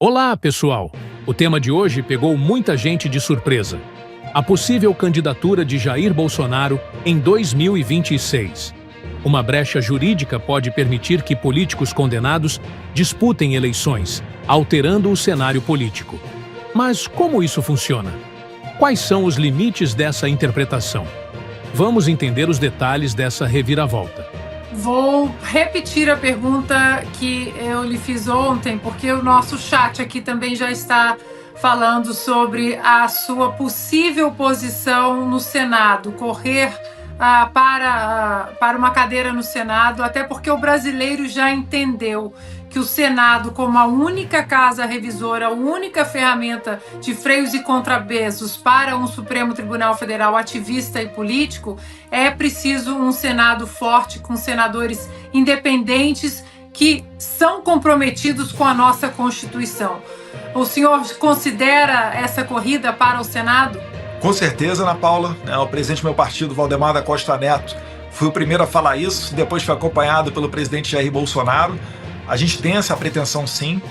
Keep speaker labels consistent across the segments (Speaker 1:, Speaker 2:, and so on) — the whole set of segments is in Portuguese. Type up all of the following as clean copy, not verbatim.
Speaker 1: Olá, pessoal! O tema de hoje pegou muita gente de surpresa. A possível candidatura de Jair Bolsonaro em 2026. Uma brecha jurídica pode permitir que políticos condenados disputem eleições, alterando o cenário político. Mas como isso funciona? Quais são os limites dessa interpretação? Vamos entender os detalhes dessa reviravolta.
Speaker 2: Vou repetir a pergunta que eu lhe fiz ontem, porque o nosso chat aqui também já está falando sobre a sua possível posição no Senado, correr para uma cadeira no Senado, até porque o brasileiro já entendeu que o Senado, como a única casa revisora, a única ferramenta de freios e contrapesos para um Supremo Tribunal Federal ativista e político, é preciso um Senado forte, com senadores independentes que são comprometidos com a nossa Constituição. O senhor considera essa corrida para o Senado?
Speaker 3: Com certeza, Ana Paula. O presidente do meu partido, Valdemar da Costa Neto, foi o primeiro a falar isso, depois foi acompanhado pelo presidente Jair Bolsonaro. A gente tem essa pretensão, sim.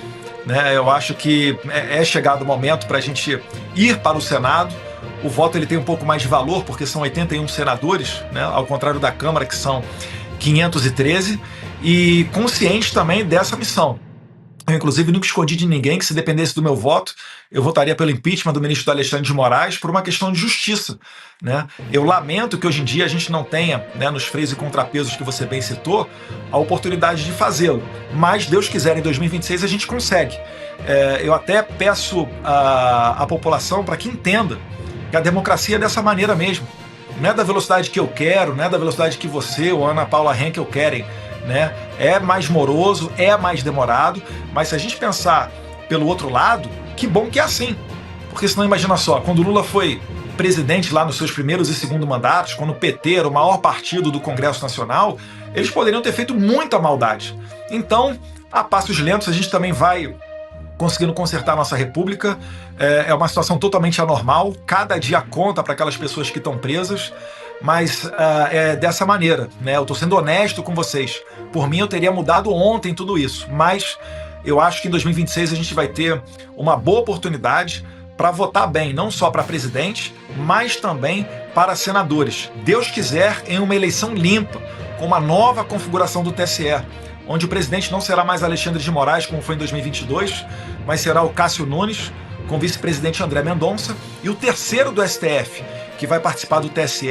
Speaker 3: Eu acho que é chegado o momento para a gente ir para o Senado. O voto ele tem um pouco mais de valor, porque são 81 senadores, ao contrário da Câmara, que são 513, e consciente também dessa missão. Eu, inclusive, nunca escondi de ninguém que, se dependesse do meu voto, eu votaria pelo impeachment do ministro Alexandre de Moraes por uma questão de justiça. Eu lamento que hoje em dia a gente não tenha, nos freios e contrapesos que você bem citou, a oportunidade de fazê-lo. Mas, Deus quiser, em 2026 a gente consegue. Eu até peço à população para que entenda que a democracia é dessa maneira mesmo. Não é da velocidade que eu quero, não é da velocidade que você ou a Ana Paula Henkel querem. É mais moroso, é mais demorado, mas se a gente pensar pelo outro lado, que bom que é assim. Porque senão, imagina só, quando Lula foi presidente lá nos seus primeiros e segundo mandatos, quando o PT era o maior partido do Congresso Nacional, eles poderiam ter feito muita maldade. Então, a passos lentos, a gente também vai conseguindo consertar a nossa república. É uma situação totalmente anormal, cada dia conta para aquelas pessoas que estão presas, mas é dessa maneira, eu estou sendo honesto com vocês. Por mim, eu teria mudado ontem tudo isso, mas eu acho que em 2026 a gente vai ter uma boa oportunidade para votar bem, não só para presidente, mas também para senadores. Deus quiser, em uma eleição limpa, com uma nova configuração do TSE, onde o presidente não será mais Alexandre de Moraes, como foi em 2022, mas será o Cássio Nunes, com o vice-presidente André Mendonça, e o terceiro do STF, que vai participar do TSE,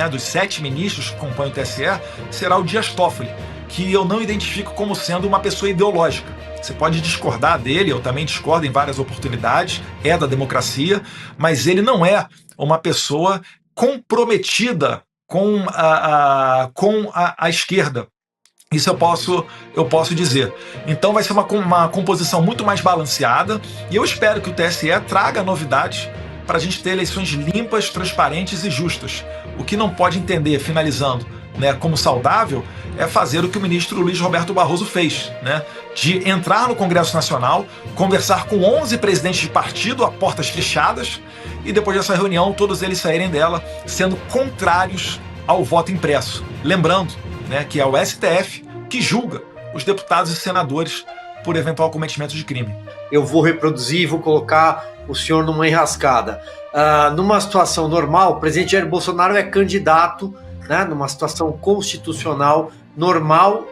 Speaker 3: dos 7 ministros que compõem o TSE, será o Dias Toffoli, que eu não identifico como sendo uma pessoa ideológica. Você pode discordar dele, eu também discordo em várias oportunidades, é da democracia, mas ele não é uma pessoa comprometida com a esquerda. Isso eu posso dizer. Então vai ser uma composição muito mais balanceada, e eu espero que o TSE traga novidades para a gente ter eleições limpas, transparentes e justas. O que não pode entender, finalizando, como saudável, é fazer o que o ministro Luiz Roberto Barroso fez, de entrar no Congresso Nacional, conversar com 11 presidentes de partido a portas fechadas, e depois dessa reunião todos eles saírem dela sendo contrários ao voto impresso. Lembrando, que é o STF que julga os deputados e senadores por eventual cometimento de crime.
Speaker 4: Eu vou reproduzir e vou colocar o senhor numa enrascada. Numa situação normal, o presidente Jair Bolsonaro é candidato, numa situação constitucional normal,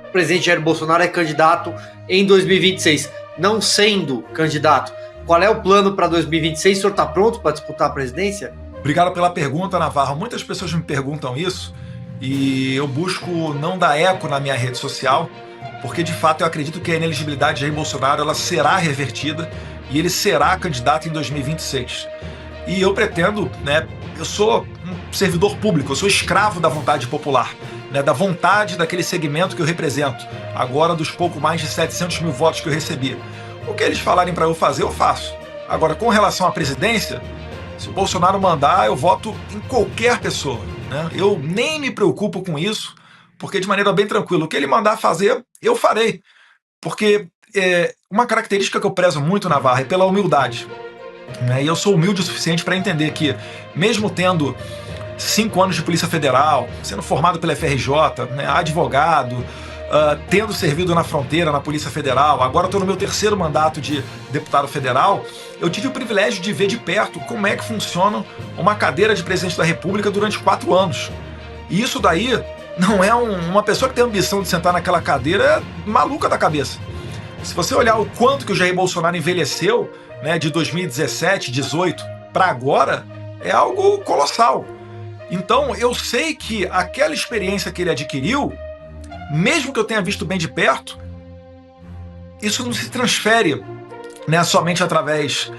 Speaker 4: o presidente Jair Bolsonaro é candidato em 2026. Não sendo candidato, qual é o plano para 2026? O senhor está pronto para disputar a presidência?
Speaker 3: Obrigado pela pergunta, Navarro. Muitas pessoas me perguntam isso, e eu busco não dar eco na minha rede social, porque de fato eu acredito que a inelegibilidade de Jair Bolsonaro ela será revertida e ele será candidato em 2026. E eu pretendo, eu sou um servidor público, eu sou escravo da vontade popular, da vontade daquele segmento que eu represento, agora dos pouco mais de 700 mil votos que eu recebi. O que eles falarem para eu fazer, eu faço. Agora, com relação à presidência, se o Bolsonaro mandar, eu voto em qualquer pessoa. Eu nem me preocupo com isso, porque de maneira bem tranquila, o que ele mandar fazer, eu farei. Porque uma característica que eu prezo muito, Navarro, é pela humildade. E eu sou humilde o suficiente para entender que, mesmo tendo 5 anos de Polícia Federal, sendo formado pela FRJ, advogado, tendo servido na fronteira, na Polícia Federal, agora estou no meu 3º mandato de deputado federal, eu tive o privilégio de ver de perto como é que funciona uma cadeira de presidente da República durante 4 anos. E isso daí não é uma pessoa que tem a ambição de sentar naquela cadeira maluca da cabeça. Se você olhar o quanto que o Jair Bolsonaro envelheceu, né, de 2017, 18 para agora, é algo colossal. Então eu sei que aquela experiência que ele adquiriu, mesmo que eu tenha visto bem de perto, isso não se transfere, né, somente através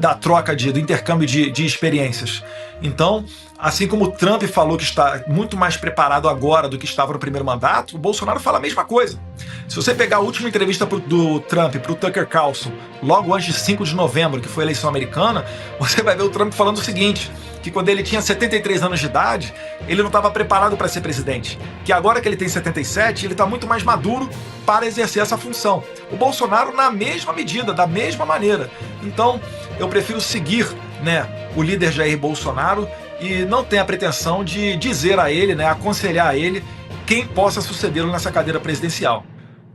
Speaker 3: da troca, do intercâmbio de experiências. Então, assim como o Trump falou que está muito mais preparado agora do que estava no primeiro mandato, o Bolsonaro fala a mesma coisa. Se você pegar a última entrevista do Trump para o Tucker Carlson, logo antes de 5 de novembro, que foi a eleição americana, você vai ver o Trump falando o seguinte, que quando ele tinha 73 anos de idade, ele não estava preparado para ser presidente. Que agora que ele tem 77, ele está muito mais maduro para exercer essa função. O Bolsonaro na mesma medida, da mesma maneira. Então, eu prefiro seguir, né, o líder Jair Bolsonaro e não tenho a pretensão de dizer a ele, né, aconselhar a ele quem possa sucedê-lo nessa cadeira presidencial.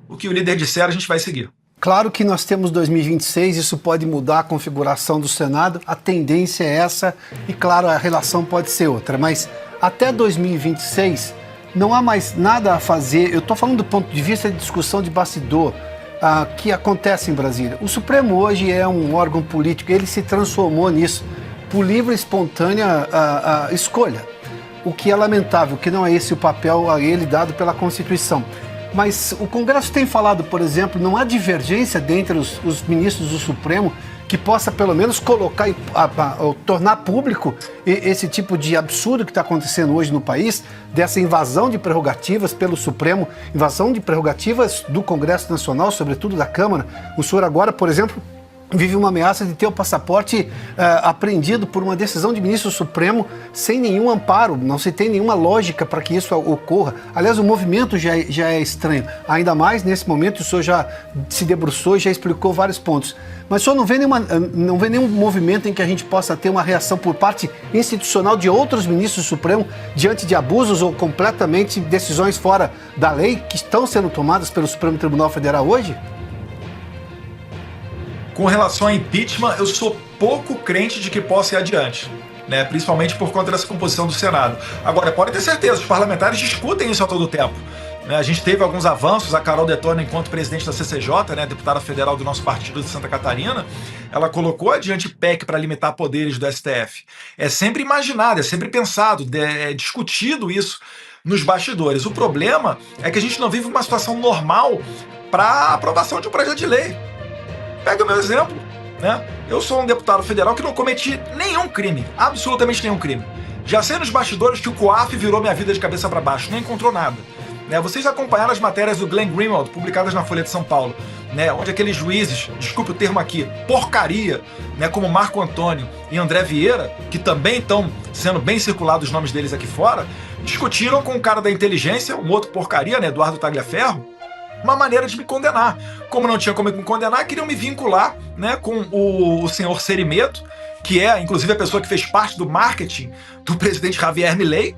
Speaker 3: O que o líder disser, a gente vai seguir.
Speaker 5: Claro que nós temos 2026, isso pode mudar a configuração do Senado, a tendência é essa e, claro, a relação pode ser outra, mas até 2026 não há mais nada a fazer. Eu estou falando do ponto de vista de discussão de bastidor que acontece em Brasília. O Supremo hoje é um órgão político, ele se transformou nisso, por livre e espontânea escolha, o que é lamentável, que não é esse o papel a ele dado pela Constituição. Mas o Congresso tem falado, por exemplo, não há divergência dentre os ministros do Supremo que possa pelo menos colocar ou tornar público esse tipo de absurdo que está acontecendo hoje no país, dessa invasão de prerrogativas pelo Supremo, invasão de prerrogativas do Congresso Nacional, sobretudo da Câmara. O senhor agora, por exemplo, vive uma ameaça de ter o passaporte apreendido por uma decisão de ministro Supremo sem nenhum amparo, não se tem nenhuma lógica para que isso ocorra. Aliás, o movimento já é estranho, ainda mais nesse momento o senhor já se debruçou e já explicou vários pontos. Mas o senhor não vê nenhum movimento em que a gente possa ter uma reação por parte institucional de outros ministros do Supremo diante de abusos ou completamente decisões fora da lei que estão sendo tomadas pelo Supremo Tribunal Federal hoje?
Speaker 3: Com relação a impeachment, eu sou pouco crente de que possa ir adiante, né? Principalmente por conta dessa composição do Senado. Agora, pode ter certeza, os parlamentares discutem isso a todo tempo, né? A gente teve alguns avanços, a Carol Detona, enquanto presidente da CCJ, né, deputada federal do nosso partido de Santa Catarina, ela colocou adiante PEC para limitar poderes do STF. É sempre imaginado, é sempre pensado, é discutido isso nos bastidores. O problema é que a gente não vive uma situação normal para aprovação de um projeto de lei. Pega o meu exemplo, né? Eu sou um deputado federal que não cometi nenhum crime, absolutamente nenhum crime. Já sei nos bastidores que o COAF virou minha vida de cabeça para baixo, não encontrou nada. Né? Vocês acompanharam as matérias do Glenn Greenwald, publicadas na Folha de São Paulo, né? Onde aqueles juízes, desculpe o termo aqui, porcaria, né? Como Marco Antônio e André Vieira, que também estão sendo bem circulados os nomes deles aqui fora, discutiram com o cara da inteligência, um outro porcaria, né? Eduardo Tagliaferro, uma maneira de me condenar. Como não tinha como me condenar, queriam me vincular, né, com o senhor Cerimedo, que é, inclusive, a pessoa que fez parte do marketing do presidente Javier Milei,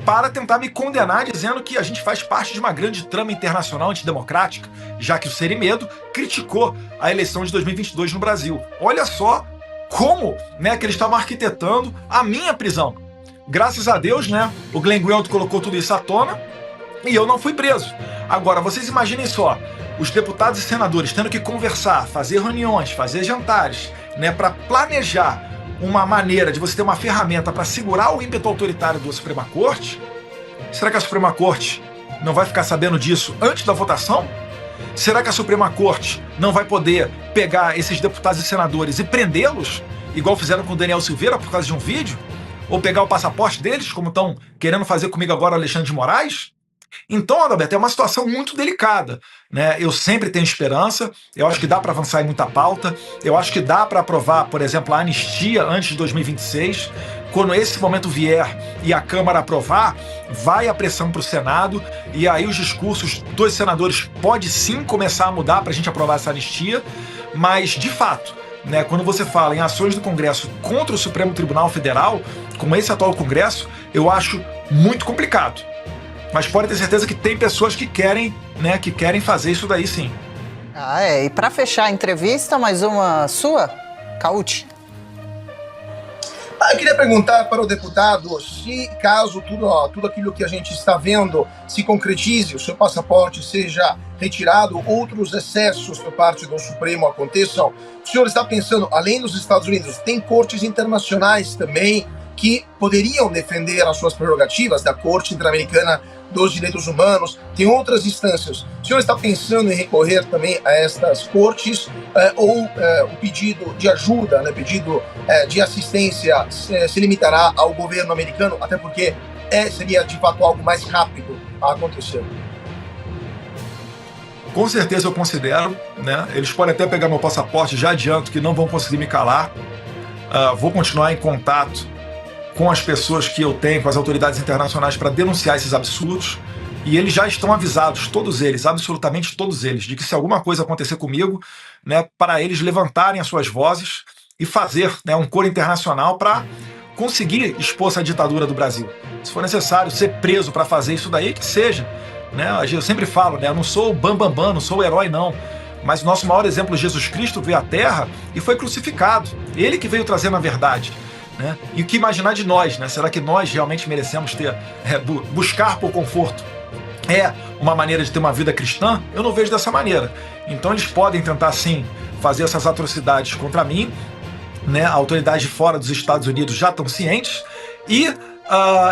Speaker 3: para tentar me condenar, dizendo que a gente faz parte de uma grande trama internacional antidemocrática, já que o Cerimedo criticou a eleição de 2022 no Brasil. Olha só como, né, que eles estavam arquitetando a minha prisão. Graças a Deus, né, o Glenn Greenwald colocou tudo isso à tona, e eu não fui preso. Agora, vocês imaginem só, os deputados e senadores tendo que conversar, fazer reuniões, fazer jantares, né, para planejar uma maneira de você ter uma ferramenta para segurar o ímpeto autoritário da Suprema Corte. Será que a Suprema Corte não vai ficar sabendo disso antes da votação? Será que a Suprema Corte não vai poder pegar esses deputados e senadores e prendê-los, igual fizeram com o Daniel Silveira por causa de um vídeo? Ou pegar o passaporte deles, como estão querendo fazer comigo agora o Alexandre de Moraes? Então, Adalberto, é uma situação muito delicada, né? Eu sempre tenho esperança, eu acho que dá para avançar em muita pauta, eu acho que dá para aprovar, por exemplo, a anistia antes de 2026. Quando esse momento vier e a Câmara aprovar, vai a pressão para o Senado, e aí os discursos dos senadores pode sim começar a mudar para a gente aprovar essa anistia, mas, de fato, né, quando você fala em ações do Congresso contra o Supremo Tribunal Federal, como esse atual Congresso, eu acho muito complicado. Mas pode ter certeza que tem pessoas que querem, né, que querem fazer isso daí sim.
Speaker 6: E para fechar a entrevista, mais uma sua, Cauti?
Speaker 7: Eu queria perguntar para o deputado se, caso tudo aquilo que a gente está vendo se concretize, o seu passaporte seja retirado, outros excessos por parte do Supremo aconteçam, o senhor está pensando, além dos Estados Unidos, tem cortes internacionais também que poderiam defender as suas prerrogativas, da Corte Interamericana dos Direitos Humanos, tem outras instâncias. O senhor está pensando em recorrer também a estas cortes ou o pedido de ajuda, né, pedido de assistência se limitará ao governo americano, até porque seria de fato algo mais rápido a acontecer?
Speaker 3: Com certeza eu considero, né? Eles podem até pegar meu passaporte, já adianto que não vão conseguir me calar. Vou continuar em contato com as pessoas que eu tenho, com as autoridades internacionais, para denunciar esses absurdos. E eles já estão avisados, todos eles, absolutamente todos eles, de que se alguma coisa acontecer comigo, né, para eles levantarem as suas vozes e fazer, né, um coro internacional para conseguir expor essa ditadura do Brasil. Se for necessário ser preso para fazer isso daí, que seja. Né? Eu sempre falo, né, eu não sou o bambambam, não sou o herói, não. Mas o nosso maior exemplo, Jesus Cristo, veio à Terra e foi crucificado. Ele que veio trazendo a verdade. Né? E o que imaginar de nós, né? Será que nós realmente merecemos buscar por conforto? É uma maneira de ter uma vida cristã? Eu não vejo dessa maneira. Então eles podem tentar sim fazer essas atrocidades contra mim, né? A autoridade de fora dos Estados Unidos já estão cientes e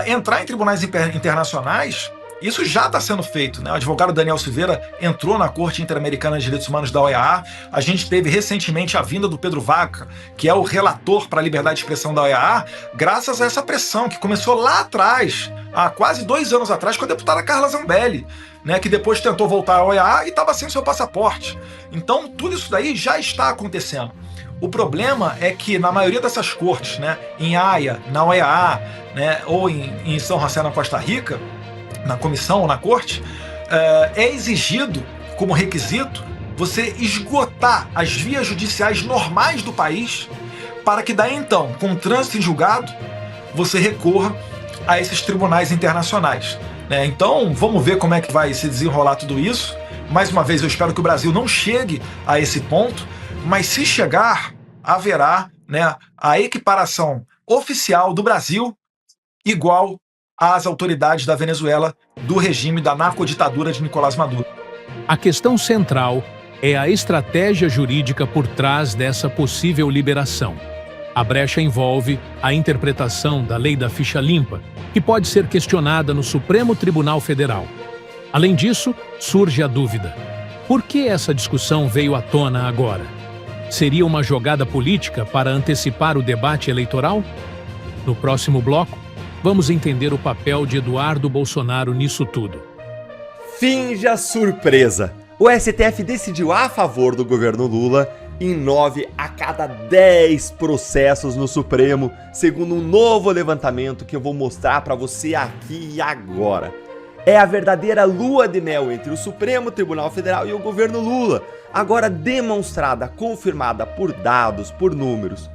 Speaker 3: entrar em tribunais internacionais. Isso já está sendo feito, né? O advogado Daniel Silveira entrou na Corte Interamericana de Direitos Humanos da OEA. A gente teve recentemente a vinda do Pedro Vaca, que é o relator para a liberdade de expressão da OEA, graças a essa pressão que começou lá atrás, há quase 2 anos atrás, com a deputada Carla Zambelli, né? Que depois tentou voltar à OEA e estava sem seu passaporte. Então, tudo isso daí já está acontecendo. O problema é que na maioria dessas cortes, né, em Haia, na OEA, né, ou em São José, na Costa Rica, na comissão ou na corte, é exigido como requisito você esgotar as vias judiciais normais do país para que daí então, com trânsito em julgado, você recorra a esses tribunais internacionais. Né? Então, vamos ver como é que vai se desenrolar tudo isso. Mais uma vez, eu espero que o Brasil não chegue a esse ponto, mas se chegar, haverá, né, a equiparação oficial do Brasil igual às autoridades da Venezuela, do regime da narcoditadura de Nicolás Maduro.
Speaker 1: A questão central é a estratégia jurídica por trás dessa possível liberação. A brecha envolve a interpretação da lei da ficha limpa, que pode ser questionada no Supremo Tribunal Federal. Além disso, surge a dúvida: por que essa discussão veio à tona agora? Seria uma jogada política para antecipar o debate eleitoral? No próximo bloco, vamos entender o papel de Eduardo Bolsonaro nisso tudo.
Speaker 8: Finja surpresa! O STF decidiu a favor do governo Lula em 9 a cada 10 processos no Supremo, segundo um novo levantamento que eu vou mostrar para você aqui e agora. É a verdadeira lua de mel entre o Supremo Tribunal Federal e o governo Lula, agora demonstrada, confirmada por dados, por números.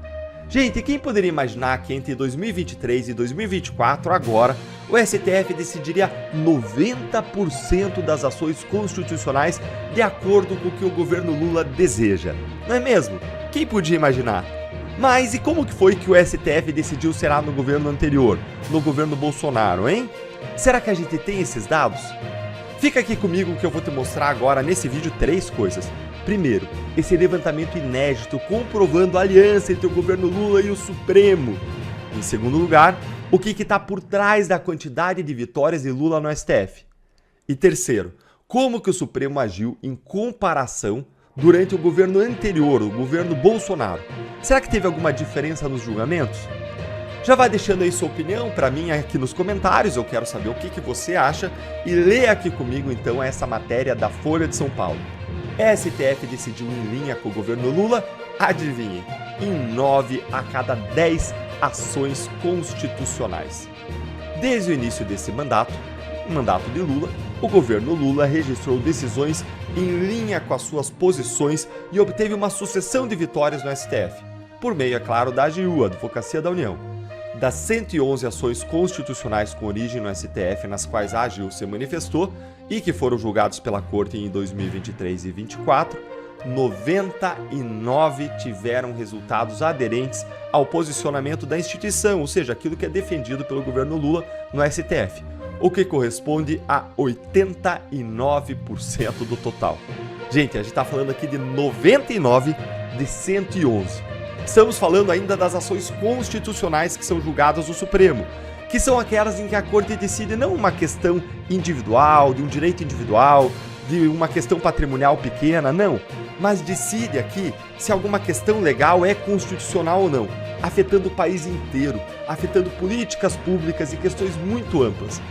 Speaker 8: Gente, quem poderia imaginar que entre 2023 e 2024, agora, o STF decidiria 90% das ações constitucionais de acordo com o que o governo Lula deseja? Não é mesmo? Quem podia imaginar? Mas e como que foi que o STF decidiu será no governo anterior, no governo Bolsonaro, hein? Será que a gente tem esses dados? Fica aqui comigo que eu vou te mostrar agora nesse vídeo 3 coisas. Primeiro, esse levantamento inédito comprovando a aliança entre o governo Lula e o Supremo. Em segundo lugar, o que está por trás da quantidade de vitórias de Lula no STF. E terceiro, como que o Supremo agiu em comparação durante o governo anterior, o governo Bolsonaro. Será que teve alguma diferença nos julgamentos? Já vai deixando aí sua opinião para mim aqui nos comentários, eu quero saber o que você acha e lê aqui comigo então essa matéria da Folha de São Paulo. STF decidiu em linha com o governo Lula, adivinhem, em 9 a cada 10 ações constitucionais. Desde o início desse mandato, o mandato de Lula, o governo Lula registrou decisões em linha com as suas posições e obteve uma sucessão de vitórias no STF, por meio, é claro, da AGU, Advocacia da União. das 111 ações constitucionais com origem no STF nas quais a AGU se manifestou e que foram julgados pela Corte em 2023 e 2024, 99 tiveram resultados aderentes ao posicionamento da instituição, ou seja, aquilo que é defendido pelo governo Lula no STF, o que corresponde a 89% do total. Gente, a gente está falando aqui de 99 de 111. Estamos falando ainda das ações constitucionais que são julgadas no Supremo, que são aquelas em que a Corte decide não uma questão individual, de um direito individual, de uma questão patrimonial pequena, não, mas decide aqui se alguma questão legal é constitucional ou não, afetando o país inteiro, afetando políticas públicas e questões muito amplas.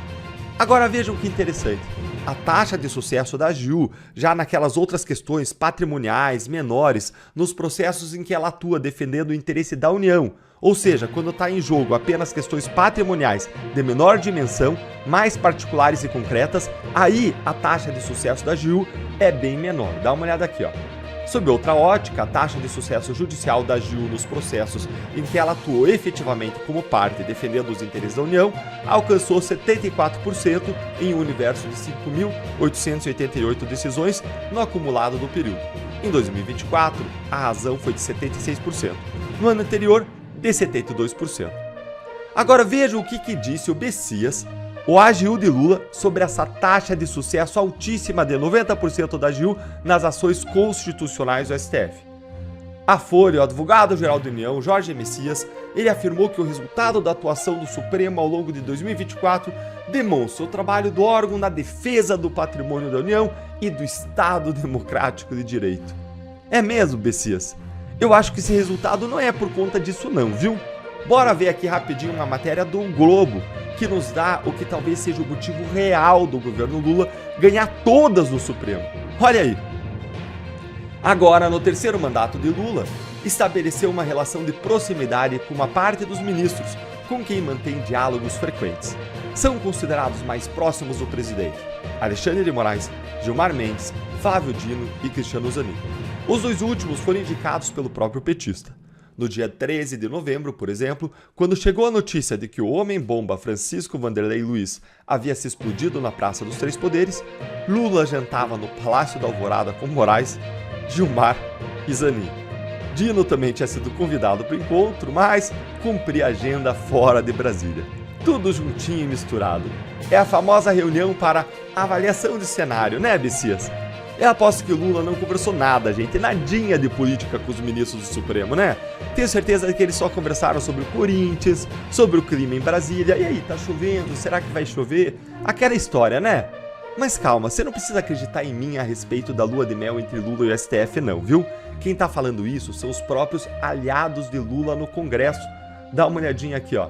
Speaker 8: Agora vejam que interessante, a taxa de sucesso da AGU, já naquelas outras questões patrimoniais, menores, nos processos em que ela atua defendendo o interesse da União, ou seja, quando está em jogo apenas questões patrimoniais de menor dimensão, mais particulares e concretas, aí a taxa de sucesso da AGU é bem menor. Dá uma olhada aqui, ó. Sob outra ótica, a taxa de sucesso judicial da AGU nos processos em que ela atuou efetivamente como parte defendendo os interesses da União alcançou 74% em um universo de 5.888 decisões no acumulado do período. Em 2024, a razão foi de 76%. No ano anterior, de 72%. Agora vejam o que disse o Bessias, o AGU de Lula, sobre essa taxa de sucesso altíssima de 90% da AGU nas ações constitucionais do STF. A Folha, o advogado-geral da União, Jorge Messias, ele afirmou que o resultado da atuação do Supremo ao longo de 2024 demonstra o trabalho do órgão na defesa do patrimônio da União e do Estado Democrático de Direito. É mesmo, Bessias? Eu acho que esse resultado não é por conta disso não, viu? Bora ver aqui rapidinho uma matéria do Globo, que nos dá o que talvez seja o motivo real do governo Lula ganhar todas no Supremo. Olha aí. Agora, no terceiro mandato de Lula, estabeleceu uma relação de proximidade com uma parte dos ministros, com quem mantém diálogos frequentes. São considerados mais próximos do presidente Alexandre de Moraes, Gilmar Mendes, Flávio Dino e Cristiano Zanin. Os dois últimos foram indicados pelo próprio petista. No dia 13 de novembro, por exemplo, quando chegou a notícia de que o homem-bomba Francisco Vanderlei Luiz havia se explodido na Praça dos Três Poderes, Lula jantava no Palácio da Alvorada com Moraes, Gilmar e Zanin. Dino também tinha sido convidado para o encontro, mas cumpria agenda fora de Brasília. Tudo juntinho e misturado. É a famosa reunião para avaliação de cenário, né, Bessias? Eu aposto que o Lula não conversou nada, gente, nadinha de política com os ministros do Supremo, né? Tenho certeza que eles só conversaram sobre o Corinthians, sobre o clima em Brasília. E aí, tá chovendo? Será que vai chover? Aquela história, né? Mas calma, você não precisa acreditar em mim a respeito da lua de mel entre Lula e o STF não, viu? Quem tá falando isso são os próprios aliados de Lula no Congresso. Dá uma olhadinha aqui, ó.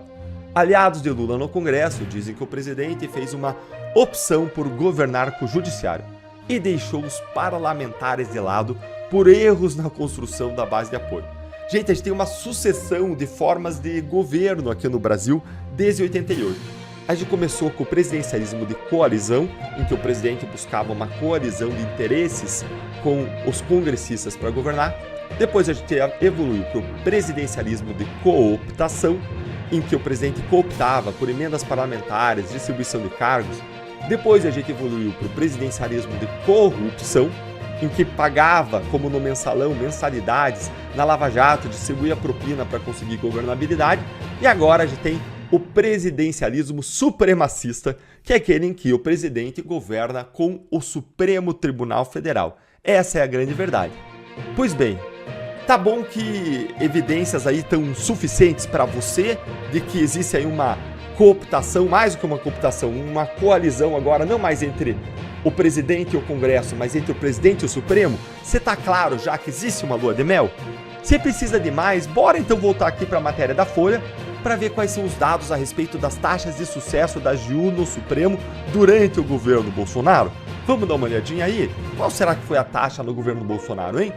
Speaker 8: Aliados de Lula no Congresso dizem que o presidente fez uma opção por governar com o judiciário e deixou os parlamentares de lado por erros na construção da base de apoio. Gente, a gente tem uma sucessão de formas de governo aqui no Brasil desde 88. A gente começou com o presidencialismo de coalizão, em que o presidente buscava uma coalizão de interesses com os congressistas para governar. Depois a gente evoluiu para o presidencialismo de cooptação, em que o presidente cooptava por emendas parlamentares, distribuição de cargos. Depois a gente evoluiu para o presidencialismo de corrupção, em que pagava, como no mensalão, mensalidades na Lava Jato, distribuía propina para conseguir governabilidade. E agora a gente tem o presidencialismo supremacista, que é aquele em que o presidente governa com o Supremo Tribunal Federal. Essa é a grande verdade. Pois bem, tá bom que evidências aí estão suficientes para você de que existe aí uma cooptação, mais do que uma cooptação, uma coalizão agora, não mais entre o presidente e o Congresso, mas entre o presidente e o Supremo? Você tá claro já que existe uma lua de mel? Se precisa de mais, bora então voltar aqui para a matéria da Folha para ver quais são os dados a respeito das taxas de sucesso da AGU no Supremo durante o governo Bolsonaro. Vamos dar uma olhadinha aí? Qual será que foi a taxa no governo Bolsonaro, hein?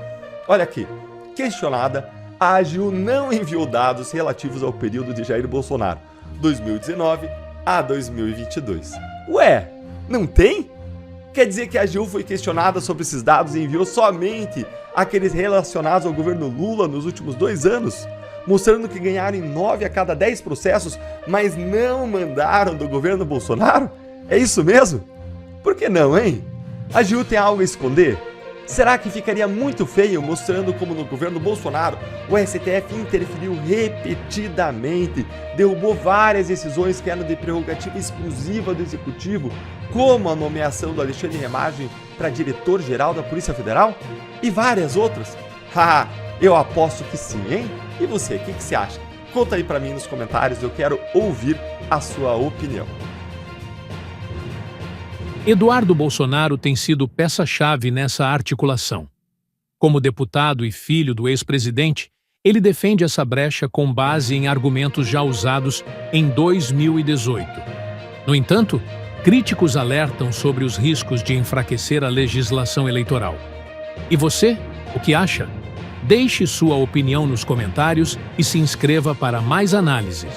Speaker 8: Olha aqui, questionada, a AGU não enviou dados relativos ao período de Jair Bolsonaro, 2019 a 2022. Ué, não tem? Quer dizer que a AGU foi questionada sobre esses dados e enviou somente aqueles relacionados ao governo Lula nos últimos 2 anos? mostrando que ganharam em 9 a cada 10 processos, mas não mandaram do governo Bolsonaro? É isso mesmo? Por que não, hein? A AGU tem algo a esconder? Será que ficaria muito feio mostrando como no governo Bolsonaro o STF interferiu repetidamente, derrubou várias decisões que eram de prerrogativa exclusiva do Executivo, como a nomeação do Alexandre Remagem para diretor-geral da Polícia Federal? E várias outras? Haha, eu aposto que sim, hein? E você, o que você acha? Conta aí pra mim nos comentários, eu quero ouvir a sua opinião.
Speaker 1: Eduardo Bolsonaro tem sido peça-chave nessa articulação. Como deputado e filho do ex-presidente, ele defende essa brecha com base em argumentos já usados em 2018. No entanto, críticos alertam sobre os riscos de enfraquecer a legislação eleitoral. E você, o que acha? Deixe sua opinião nos comentários e se inscreva para mais análises.